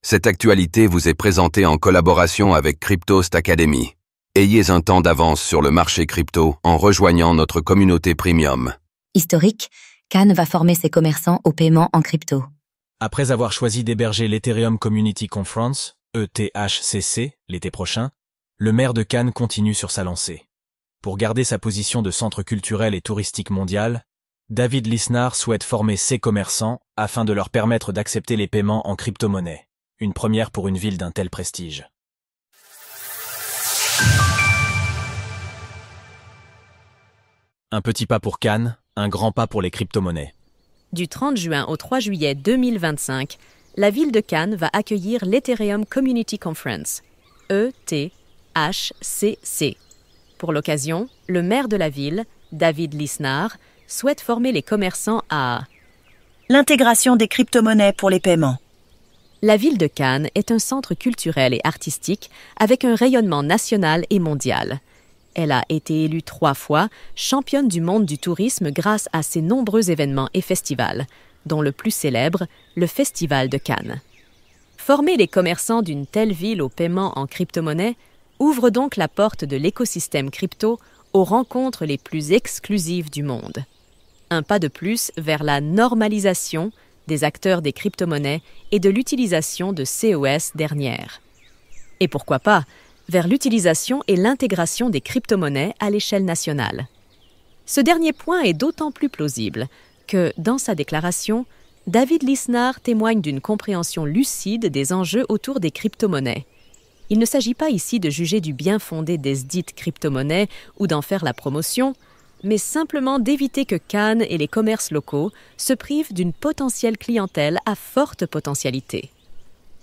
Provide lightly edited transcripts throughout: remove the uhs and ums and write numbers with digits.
Cette actualité vous est présentée en collaboration avec Cryptost Academy. Ayez un temps d'avance sur le marché crypto en rejoignant notre communauté premium. Historique, Cannes va former ses commerçants au paiement en crypto. Après avoir choisi d'héberger l'Ethereum Community Conference, ETHCC, l'été prochain, le maire de Cannes continue sur sa lancée. Pour garder sa position de centre culturel et touristique mondial, David Lisnard souhaite former ses commerçants afin de leur permettre d'accepter les paiements en crypto-monnaie. Une première pour une ville d'un tel prestige. Un petit pas pour Cannes, un grand pas pour les crypto-monnaies. Du 30 juin au 3 juillet 2025, la ville de Cannes va accueillir l'Ethereum Community Conference, ETHCC. Pour l'occasion, le maire de la ville, David Lisnard, souhaite former les commerçants à l'intégration des crypto-monnaies pour les paiements. La ville de Cannes est un centre culturel et artistique avec un rayonnement national et mondial. Elle a été élue 3 fois championne du monde du tourisme grâce à ses nombreux événements et festivals, dont le plus célèbre, le Festival de Cannes. Former les commerçants d'une telle ville au paiement en crypto-monnaie ouvre donc la porte de l'écosystème crypto aux rencontres les plus exclusives du monde. Un pas de plus vers la normalisation des acteurs des crypto-monnaies et de l'utilisation de COS dernières. Et pourquoi pas vers l'utilisation et l'intégration des crypto-monnaies à l'échelle nationale. Ce dernier point est d'autant plus plausible que, dans sa déclaration, David Lisnard témoigne d'une compréhension lucide des enjeux autour des crypto-monnaies. Il ne s'agit pas ici de juger du bien fondé des dites crypto-monnaies ou d'en faire la promotion, mais simplement d'éviter que Cannes et les commerces locaux se privent d'une potentielle clientèle à forte potentialité.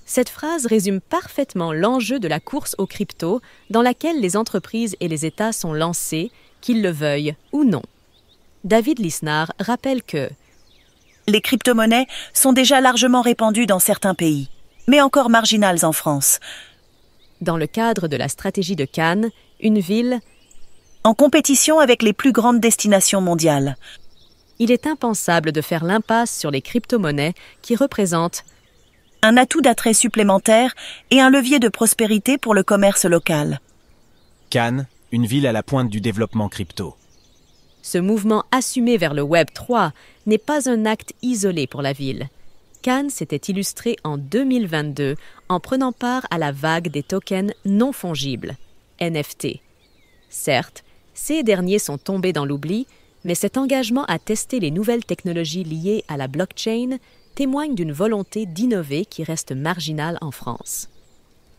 Cette phrase résume parfaitement l'enjeu de la course aux cryptos dans laquelle les entreprises et les États sont lancés, qu'ils le veuillent ou non. David Lisnard rappelle que les crypto-monnaies sont déjà largement répandues dans certains pays, mais encore marginales en France. Dans le cadre de la stratégie de Cannes, une ville en compétition avec les plus grandes destinations mondiales. Il est impensable de faire l'impasse sur les crypto-monnaies qui représentent un atout d'attrait supplémentaire et un levier de prospérité pour le commerce local. Cannes, une ville à la pointe du développement crypto. Ce mouvement assumé vers le Web 3 n'est pas un acte isolé pour la ville. Cannes s'était illustré en 2022 en prenant part à la vague des tokens non fongibles, NFT. Certes, ces derniers sont tombés dans l'oubli, mais cet engagement à tester les nouvelles technologies liées à la blockchain témoigne d'une volonté d'innover qui reste marginale en France.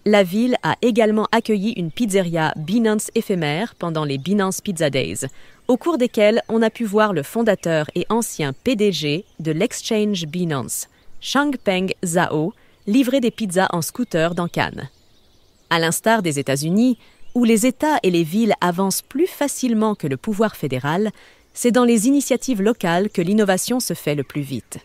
La ville a également accueilli une pizzeria Binance éphémère pendant les Binance Pizza Days, au cours desquels on a pu voir le fondateur et ancien PDG de l'exchange Binance, Changpeng Zhao, livrer des pizzas en scooter dans Cannes. À l'instar des États-Unis, où les États et les villes avancent plus facilement que le pouvoir fédéral, c'est dans les initiatives locales que l'innovation se fait le plus vite.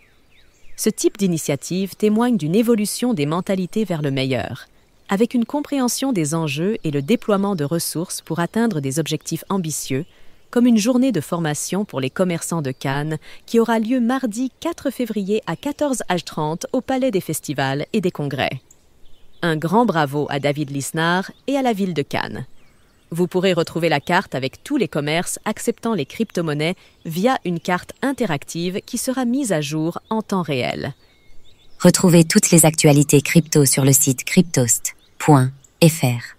Ce type d'initiative témoigne d'une évolution des mentalités vers le meilleur, avec une compréhension des enjeux et le déploiement de ressources pour atteindre des objectifs ambitieux, comme une journée de formation pour les commerçants de Cannes qui aura lieu mardi 4 février à 14h30 au Palais des Festivals et des Congrès. Un grand bravo à David Lisnard et à la ville de Cannes. Vous pourrez retrouver la carte avec tous les commerces acceptant les crypto-monnaies via une carte interactive qui sera mise à jour en temps réel. Retrouvez toutes les actualités crypto sur le site cryptost.fr.